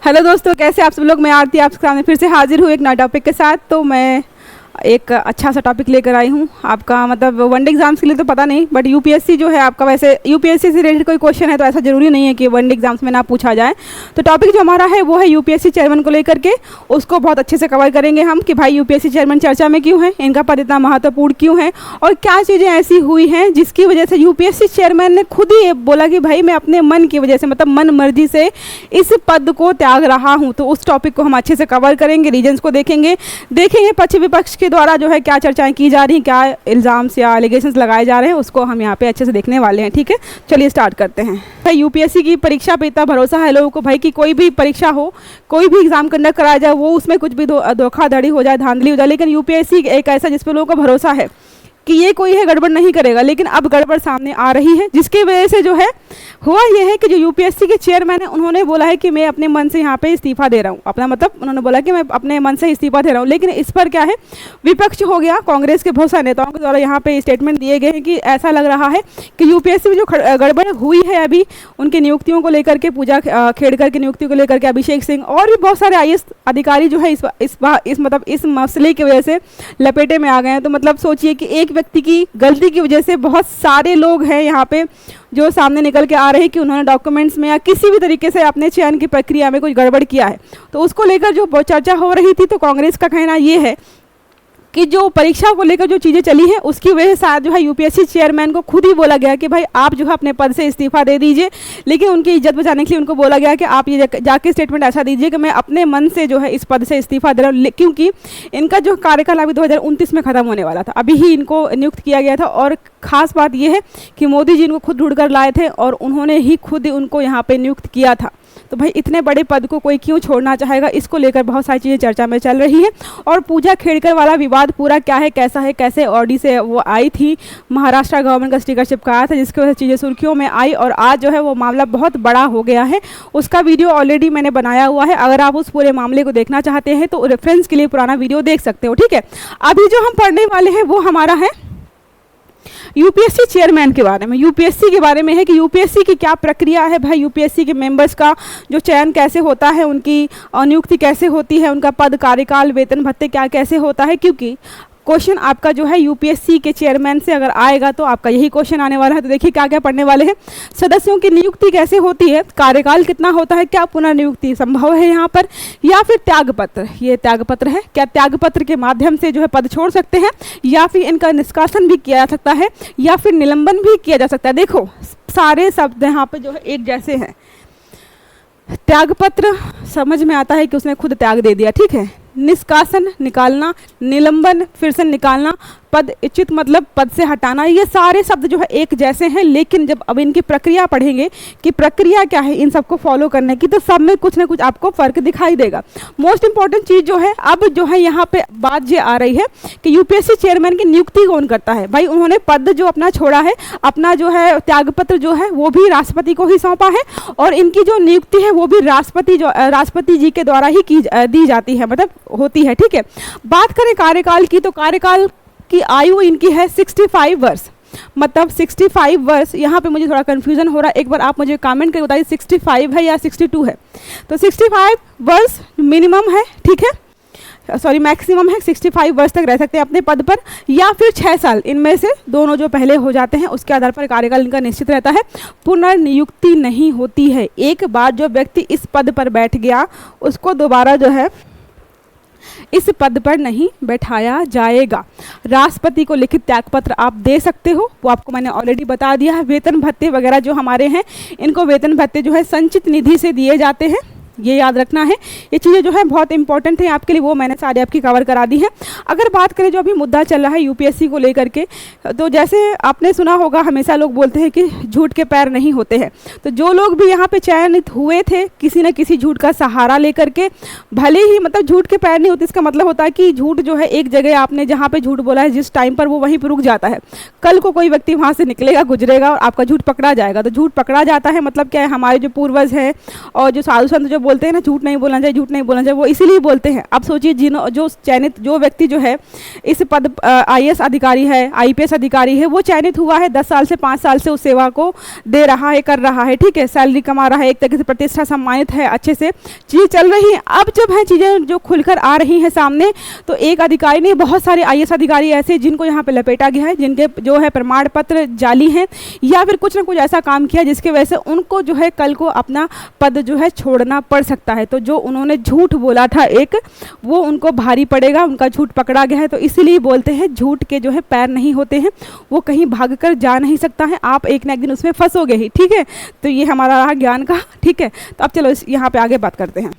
Hello दोस्तों, कैसे आप सब लोग। मैं आरती आपके सामने फिर से हाजिर हूँ एक नए टॉपिक के साथ। तो मैं एक अच्छा सा टॉपिक लेकर आई हूँ आपका, मतलब वनडे एग्जाम्स के लिए तो पता नहीं, बट यूपीएससी जो है आपका, वैसे यूपीएससी से रिलेटेड कोई क्वेश्चन है तो ऐसा जरूरी नहीं है कि वनडे एग्जाम्स में ना पूछा जाए। तो टॉपिक जो हमारा है वो है यूपीएससी चेयरमैन को लेकर के। उसको बहुत अच्छे से कवर करेंगे हम कि भाई यूपीएससी चेयरमैन चर्चा में क्यों है, इनका पद इतना महत्वपूर्ण क्यों है और क्या चीज़ें ऐसी हुई हैं जिसकी वजह से यूपीएससी चेयरमैन ने खुद ही बोला कि भाई मैं अपने मन की वजह से, मतलब मन मर्जी से इस पद को त्याग रहा हूँ। तो उस टॉपिक को हम अच्छे से कवर करेंगे, रीजन्स को देखेंगे पक्ष विपक्ष के द्वारा जो है क्या चर्चाएं की जा रही हैं, क्या इल्ज़ाम्स या एलिगेशंस लगाए जा रहे हैं, उसको हम यहाँ पे अच्छे से देखने वाले हैं। ठीक है, चलिए स्टार्ट करते हैं। भाई यूपीएससी की परीक्षा पे इतना भरोसा है लोगों को भाई कि कोई भी परीक्षा हो, कोई भी एग्जाम कंडक्ट कराया जाए, वो उसमें कुछ भी धोखाधड़ी हो जाए, धांधली हो जाए, लेकिन यूपीएससी एक ऐसा जिस पे लोगों को भरोसा है कि ये कोई है गड़बड़ नहीं करेगा। लेकिन अब गड़बड़ सामने आ रही है, जिसकी वजह से जो है हुआ ये है कि जो यूपीएससी के चेयरमैन है उन्होंने बोला है कि मैं अपने मन से यहाँ पे इस्तीफा दे रहा हूँ। अपना मतलब उन्होंने बोला कि मैं अपने मन से इस्तीफा दे रहा हूँ। लेकिन इस पर क्या है, विपक्ष हो गया, कांग्रेस के बहुत सारे नेताओं के द्वारा यहाँ पे स्टेटमेंट दिए गए हैं कि ऐसा लग रहा है कि यूपीएससी में जो गड़बड़ हुई है अभी उनकी नियुक्तियों को लेकर के, पूजा खेड़कर की नियुक्ति को लेकर के, अभिषेक सिंह और भी बहुत सारे आईएएस अधिकारी जो है इस मसले की वजह से लपेटे में आ गए हैं। तो मतलब सोचिए कि एक व्यक्ति की गलती की वजह से बहुत सारे लोग हैं यहाँ पे जो सामने निकल के आ रहे हैं कि उन्होंने डॉक्यूमेंट्स में या किसी भी तरीके से अपने चयन की प्रक्रिया में कुछ गड़बड़ किया है। तो उसको लेकर जो चर्चा हो रही थी, तो कांग्रेस का कहना ये है कि जो परीक्षा को लेकर जो चीज़ें चली हैं उसकी वजह से जो है यूपीएससी चेयरमैन को खुद ही बोला गया कि भाई आप जो है अपने पद से इस्तीफा दे दीजिए। लेकिन उनकी इज्जत बचाने के लिए उनको बोला गया कि आप ये जाके स्टेटमेंट ऐसा दीजिए कि मैं अपने मन से जो है इस पद से इस्तीफा दे रहा हूँ, क्योंकि इनका जो कार्यकाल अभी 2029 में ख़त्म होने वाला था, अभी ही इनको नियुक्त किया गया था। और ख़ास बात यह है कि मोदी जी इनको खुद ढूंढ कर लाए थे और उन्होंने ही खुद उनको यहाँ पर नियुक्त किया था। तो भाई इतने बड़े पद को कोई क्यों छोड़ना चाहेगा, इसको लेकर बहुत सारी चीज़ें चर्चा में चल रही है। और पूजा खेड़कर वाला विवाद पूरा क्या है, कैसा है, कैसे ऑडी से वो आई थी, महाराष्ट्र गवर्नमेंट का स्टिकर चिपकाया था, जिसकी वजह से चीज़ें सुर्खियों में आई और आज जो है वो मामला बहुत बड़ा हो गया है। उसका वीडियो ऑलरेडी मैंने बनाया हुआ है, अगर आप उस पूरे मामले को देखना चाहते हैं तो रेफरेंस के लिए पुराना वीडियो देख सकते हो। ठीक है, अभी जो हम पढ़ने वाले हैं वो हमारा है यूपीएससी चेयरमैन के बारे में। यूपीएससी के बारे में है कि यूपीएससी की क्या प्रक्रिया है, भाई यूपीएससी के मेंबर्स का जो चयन कैसे होता है, उनकी नियुक्ति कैसे होती है, उनका पद, कार्यकाल, वेतन भत्ते क्या कैसे होता है। क्योंकि क्वेश्चन आपका जो है यूपीएससी के चेयरमैन से अगर आएगा तो आपका यही क्वेश्चन आने वाला है। तो देखिए क्या क्या पढ़ने वाले हैं। सदस्यों की नियुक्ति कैसे होती है, कार्यकाल कितना होता है, क्या पुनर्नियुक्ति संभव है यहाँ पर, या फिर त्यागपत्र, ये त्यागपत्र है, क्या त्यागपत्र के माध्यम से जो है पद छोड़ सकते हैं, या फिर इनका निष्कासन भी किया जा सकता है, या फिर निलंबन भी किया जा सकता है। देखो सारे शब्द यहाँ पर जो है एक जैसे हैं। त्यागपत्र समझ में आता है कि उसने खुद त्याग दे दिया, ठीक है। निष्कासन निकालना, निलंबन फिर से निकालना, पद इच्छित मतलब पद से हटाना, ये सारे शब्द जो है एक जैसे हैं। लेकिन जब अब इनकी प्रक्रिया पढ़ेंगे कि प्रक्रिया क्या है इन सबको फॉलो करने की, तो सब में कुछ ना कुछ आपको फर्क दिखाई देगा। मोस्ट इंपॉर्टेंट चीज़ जो है अब जो है यहाँ पे बात ये आ रही है कि यूपीएससी चेयरमैन की नियुक्ति कौन करता है। भाई उन्होंने पद जो अपना छोड़ा है, अपना जो है त्यागपत्र जो है वो भी राष्ट्रपति को ही सौंपा है और इनकी जो नियुक्ति है वो भी राष्ट्रपति जी के द्वारा ही दी जाती है, मतलब होती है। ठीक है, बात करें कार्यकाल की, तो कार्यकाल की आयु इनकी है 65 वर्ष, मतलब 65 वर्ष। यहाँ पे मुझे थोड़ा कंफ्यूजन हो रहा है, एक बार आप मुझे कमेंट करके बताइए 65 है या 62 है। तो 65 वर्ष मिनिमम है, ठीक है, सॉरी मैक्सिमम है, 65 वर्ष तक रह सकते हैं अपने पद पर, या फिर 6 साल, इनमें से दोनों जो पहले हो जाते हैं उसके आधार पर कार्यकाल इनका निश्चित रहता है। पुनर्नियुक्ति नहीं होती है। एक बार जो व्यक्ति इस पद पर बैठ गया उसको दोबारा जो है इस पद पर नहीं बैठाया जाएगा। राष्ट्रपति को लिखित त्यागपत्र आप दे सकते हो, वो आपको मैंने ऑलरेडी बता दिया है। वेतन भत्ते वगैरह जो हमारे हैं, इनको वेतन भत्ते जो है संचित निधि से दिए जाते हैं, ये याद रखना है। ये चीज़ें जो है बहुत इंपॉर्टेंट है आपके लिए, वो मैंने सारी आपकी कवर करा दी है। अगर बात करें जो अभी मुद्दा चल रहा है यूपीएससी को लेकर के, तो जैसे आपने सुना होगा हमेशा लोग बोलते हैं कि झूठ के पैर नहीं होते हैं। तो जो लोग भी यहाँ पे चयनित हुए थे किसी न किसी झूठ का सहारा लेकर के, भले ही मतलब झूठ के पैर नहीं होते, इसका मतलब होता है कि झूठ जो है एक जगह आपने जहाँ पे झूठ बोला है जिस टाइम पर वो वहीं पर रुक जाता है। कल को कोई व्यक्ति वहाँ से निकलेगा, गुजरेगा और आपका झूठ पकड़ा जाएगा। तो झूठ पकड़ा जाता है मतलब क्या है, हमारे जो पूर्वज हैं और जो साधु संत जो बोलते हैं ना झूठ नहीं बोलना चाहिए, झूठ नहीं बोलना चाहिए, वो इसीलिए बोलते हैं। अब सोचिए जो चयनित जो व्यक्ति जो है इस पद IAS अधिकारी है, IPS अधिकारी है, वो चयनित हुआ है 10 साल से 5 साल से उस सेवा को दे रहा है, कर रहा है, ठीक है, सैलरी कमा रहा है, एक तरीके से प्रतिष्ठा सम्मानित है, अच्छे से चीज़ें चल रही हैं। अब जब है चीज़ें जो खुलकर आ रही हैं सामने, तो एक अधिकारी नहीं, बहुत सारे IAS अधिकारी ऐसे जिनको यहाँ पे लपेटा गया है, जिनके जो है प्रमाण पत्र जाली हैं या फिर कुछ ना कुछ ऐसा काम किया जिसके वजह से उनको जो है कल को अपना पद जो है छोड़ना पड़ सकता है। तो जो उन्होंने झूठ बोला था एक, वो उनको भारी पड़ेगा, उनका झूठ पकड़ा गया है। तो इसीलिए बोलते हैं झूठ के जो है पैर नहीं होते हैं, वो कहीं भाग कर जा नहीं सकता है, आप एक ना एक दिन उसमें फंसोगे ही, ठीक है। तो ये हमारा रहा ज्ञान का, ठीक है। तो अब चलो यहाँ पे आगे बात करते हैं।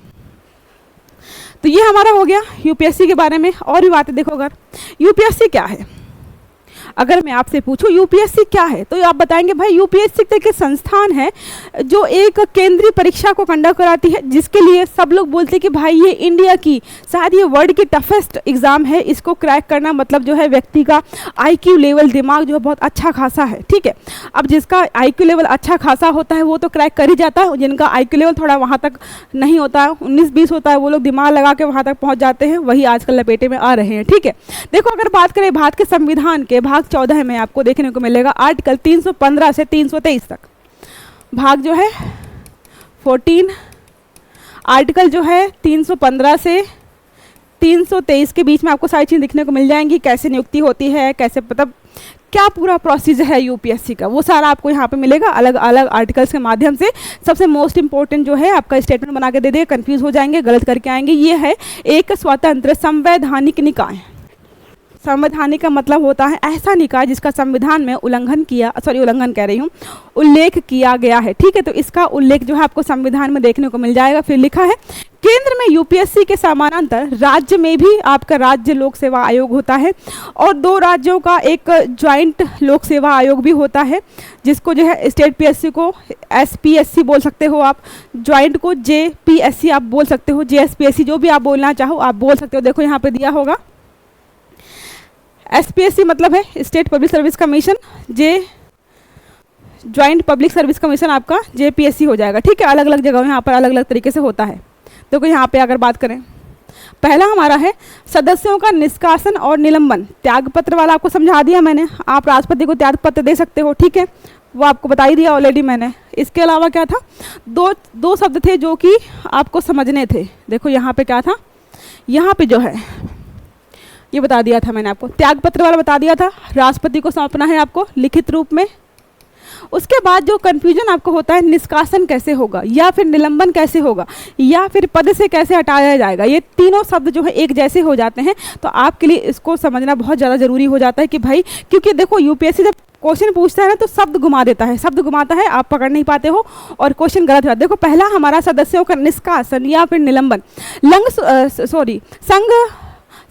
तो ये हमारा हो गया UPSC के बारे में। और भी बातें देखो, अगर UPSC क्या है, अगर मैं आपसे पूछूं UPSC क्या है, तो आप बताएंगे भाई UPSC एक संस्थान है जो एक केंद्रीय परीक्षा को कंडक्ट कराती है, जिसके लिए सब लोग बोलते हैं कि भाई ये इंडिया की, शायद ये वर्ल्ड की टफेस्ट एग्ज़ाम है। इसको क्रैक करना मतलब जो है व्यक्ति का IQ लेवल, दिमाग जो है बहुत अच्छा खासा है, ठीक है। अब जिसका IQ लेवल अच्छा खासा होता है वो तो क्रैक कर ही जाता है, जिनका IQ लेवल थोड़ा वहाँ तक नहीं होता है, 19-20 होता है, वो लोग दिमाग लगा के वहाँ तक पहुँच जाते हैं, वही आजकल लपेटे में आ रहे हैं, ठीक है। देखो अगर बात करें भारत के संविधान के भाग 14 में आपको देखने को मिलेगा आर्टिकल 315 से 323 तक, भाग जो है 14, आर्टिकल जो है 315 से 323 के बीच में आपको सारी चीज़ दिखने को मिल जाएंगी, कैसे नियुक्ति होती है, कैसे मतलब क्या पूरा प्रोसीजर है UPSC का, वो सारा आपको यहाँ पे मिलेगा अलग अलग आर्टिकल्स के माध्यम से। सबसे मोस्ट इंपॉर्टेंट जो है आपका स्टेटमेंट बना के दे दे, कंफ्यूज हो जाएंगे, गलत करके आएंगे। ये है एक स्वतंत्र संवैधानिक निकाय। संवैधानिक का मतलब होता है ऐसा निकाय जिसका संविधान में उल्लंघन कह रही हूँ, उल्लेख किया गया है, ठीक है। तो इसका उल्लेख जो है आपको संविधान में देखने को मिल जाएगा। फिर लिखा है केंद्र में UPSC के समानांतर राज्य में भी आपका राज्य लोक सेवा आयोग होता है, और 2 राज्यों का एक ज्वाइंट लोक सेवा आयोग भी होता है, जिसको जो है स्टेट PSC को SPSC बोल सकते हो आप, ज्वाइंट को JPSC आप बोल सकते हो, JSPSC जो भी आप बोलना चाहो आप बोल सकते हो। देखो यहाँ पे दिया होगा SPSC मतलब है state public service commission, joint public service commission आपका JPSC हो जाएगा, ठीक है। अलग अलग जगहों यहाँ पर अलग अलग तरीके से होता है। तो यहाँ पे अगर बात करें, पहला हमारा है सदस्यों का निष्कासन और निलंबन। त्यागपत्र वाला आपको समझा दिया मैंने, आप राष्ट्रपति को त्यागपत्र दे सकते हो, ठीक है, वो आपको बता ही दिया ऑलरेडी मैंने। इसके अलावा क्या था, दो शब्द थे जो कि आपको समझने थे। देखो यहाँ पे क्या था, यहाँ पे जो है ये बता दिया था मैंने आपको, त्यागपत्र वाला बता दिया था, राष्ट्रपति को सौंपना है आपको लिखित रूप में। उसके बाद जो कन्फ्यूजन आपको होता है, निष्कासन कैसे होगा या फिर निलंबन कैसे होगा या फिर पद से कैसे हटाया जाएगा, ये तीनों शब्द जो है एक जैसे हो जाते हैं। तो आपके लिए इसको समझना बहुत ज़्यादा ज़रूरी हो जाता है कि भाई, क्योंकि देखो UPSC जब क्वेश्चन पूछता है ना तो शब्द घुमा देता है, शब्द घुमाता है, आप पकड़ नहीं पाते हो और क्वेश्चन गलत हो। देखो पहला हमारा सदस्यों का निष्कासन या फिर निलंबन,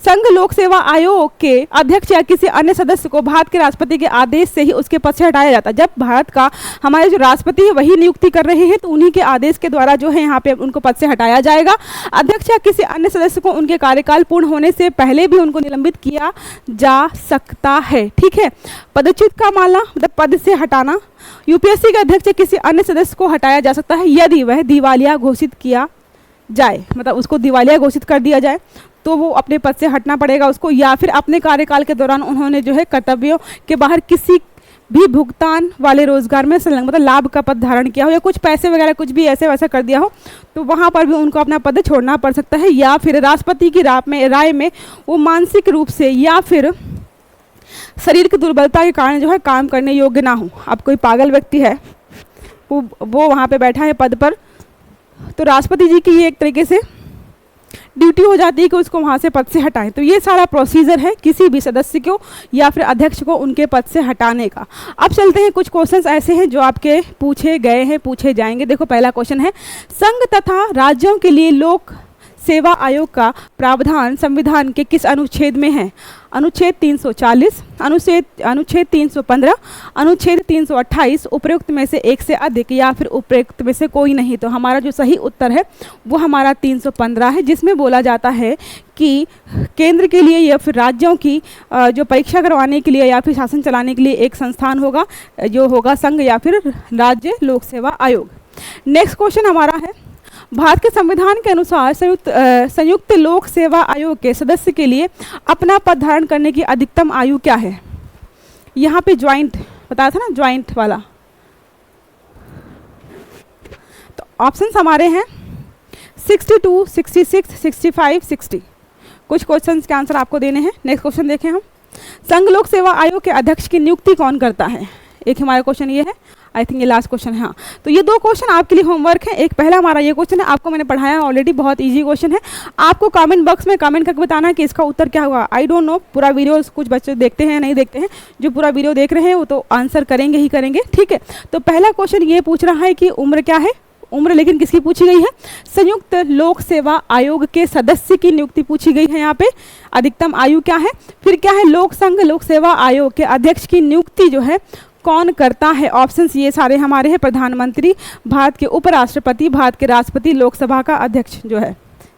संघ लोक सेवा आयोग के अध्यक्ष या किसी अन्य सदस्य को भारत के राष्ट्रपति के आदेश से ही उसके पद से हटाया जाता है। जब भारत का हमारे जो राष्ट्रपति है वही नियुक्ति कर रहे हैं तो उन्हीं के आदेश के द्वारा जो है यहाँ पे उनको पद से हटाया जाएगा। अध्यक्ष या किसी अन्य सदस्य को उनके कार्यकाल पूर्ण होने से पहले भी उनको निलंबित किया जा सकता है, ठीक है। पदच्युत का मानना मतलब पद से हटाना, UPSC के अध्यक्ष या किसी अन्य सदस्य को हटाया जा सकता है यदि वह दिवालिया घोषित किया जाए, मतलब उसको दिवालिया घोषित कर दिया जाए तो वो अपने पद से हटना पड़ेगा उसको, या फिर अपने कार्यकाल के दौरान उन्होंने जो है कर्तव्यों के बाहर किसी भी भुगतान वाले रोजगार में संलग्न मतलब लाभ का पद धारण किया हो या कुछ पैसे वगैरह कुछ भी ऐसे वैसा कर दिया हो तो वहाँ पर भी उनको अपना पद छोड़ना पड़ सकता है। या फिर राष्ट्रपति की राय में वो मानसिक रूप से या फिर शरीर की दुर्बलता के कारण जो है काम करने योग्य ना हो। अब कोई पागल व्यक्ति है वो वहाँ पे बैठा है पद पर, तो राष्ट्रपति जी की ये एक तरीके से ड्यूटी हो जाती है कि उसको वहाँ से पद से हटाएं। तो ये सारा प्रोसीजर है किसी भी सदस्य को या फिर अध्यक्ष को उनके पद से हटाने का। अब चलते हैं, कुछ क्वेश्चंस ऐसे हैं जो आपके पूछे गए हैं, पूछे जाएंगे। देखो पहला क्वेश्चन है, संघ तथा राज्यों के लिए लोक सेवा आयोग का प्रावधान संविधान के किस अनुच्छेद में है? अनुच्छेद 340, अनुच्छेद 315, अनुच्छेद 328, उपयुक्त में से एक से अधिक या फिर उपयुक्त में से कोई नहीं। तो हमारा जो सही उत्तर है वो हमारा 315 है, जिसमें बोला जाता है कि केंद्र के लिए या फिर राज्यों की जो परीक्षा करवाने के लिए या फिर शासन चलाने के लिए एक संस्थान होगा जो होगा संघ या फिर राज्य लोक सेवा आयोग। नेक्स्ट क्वेश्चन हमारा है, भारत के संविधान के अनुसार संयुक्त लोक सेवा आयोग के सदस्य के लिए अपना पद धारण करने की अधिकतम आयु क्या है? यहाँ पे ज्वाइंट बताया था ना, ज्वाइंट वाला। तो ऑप्शंस हमारे हैं 62, 66, 65, 60। कुछ क्वेश्चंस के आंसर आपको देने हैं। नेक्स्ट क्वेश्चन देखें हम। संघ लोक सेवा आयोग के अध्यक्ष की नियुक्ति कौन करता है? एक हमारा क्वेश्चन ये है, आई थिंक ये लास्ट क्वेश्चन है। हाँ, तो ये दो क्वेश्चन आपके लिए होमवर्क है। एक पहला हमारा ये क्वेश्चन है, आपको मैंने पढ़ाया ऑलरेडी, बहुत इजी क्वेश्चन है। आपको कमेंट बॉक्स में कमेंट करके बताना है कि इसका उत्तर क्या हुआ। आई डोंट नो पूरा वीडियो कुछ बच्चे देखते हैं नहीं देखते हैं, जो पूरा वीडियो देख रहे हैं वो तो आंसर करेंगे ही करेंगे, ठीक है। तो पहला क्वेश्चन ये पूछ रहा है कि उम्र क्या है, उम्र लेकिन किसकी पूछी गई है? संयुक्त लोक सेवा आयोग के सदस्य की नियुक्ति पूछी गई है यहाँ पे। अधिकतम आयु क्या है? फिर क्या है? लोक संघ लोक सेवा आयोग के अध्यक्ष की नियुक्ति जो है कौन करता है? ऑप्शंस ये सारे हमारे हैं, प्रधानमंत्री, भारत के उपराष्ट्रपति, भारत के राष्ट्रपति, लोकसभा का अध्यक्ष जो है।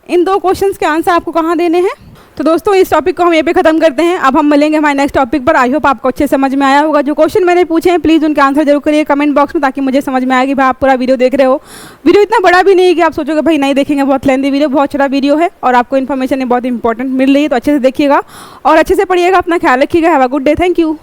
इन दो क्वेश्चंस के आंसर आपको कहाँ देने हैं? तो दोस्तों इस टॉपिक को हम यहाँ पे खत्म करते हैं। अब हम मिलेंगे हमारे नेक्स्ट टॉपिक पर। आई होप आपको अच्छे समझ में आया होगा। जो क्वेश्चन मैंने पूछे हैं प्लीज़ उनके आंसर जरूर करिए कमेंट बॉक्स में, ताकि मुझे समझ में आए कि भाई आप पूरा वीडियो देख रहे हो। वीडियो इतना बड़ा भी नहीं है कि आप सोचोगे भाई नहीं देखेंगे, बहुत लेंदी वीडियो, बहुत छोटा वीडियो है और आपको इन्फॉर्मेशन बहुत इंपॉर्टेंट मिल रही है। तो अच्छे से देखिएगा और अच्छे से पढ़िएगा, अपना ख्याल रखिएगा। Have a good day, thank you.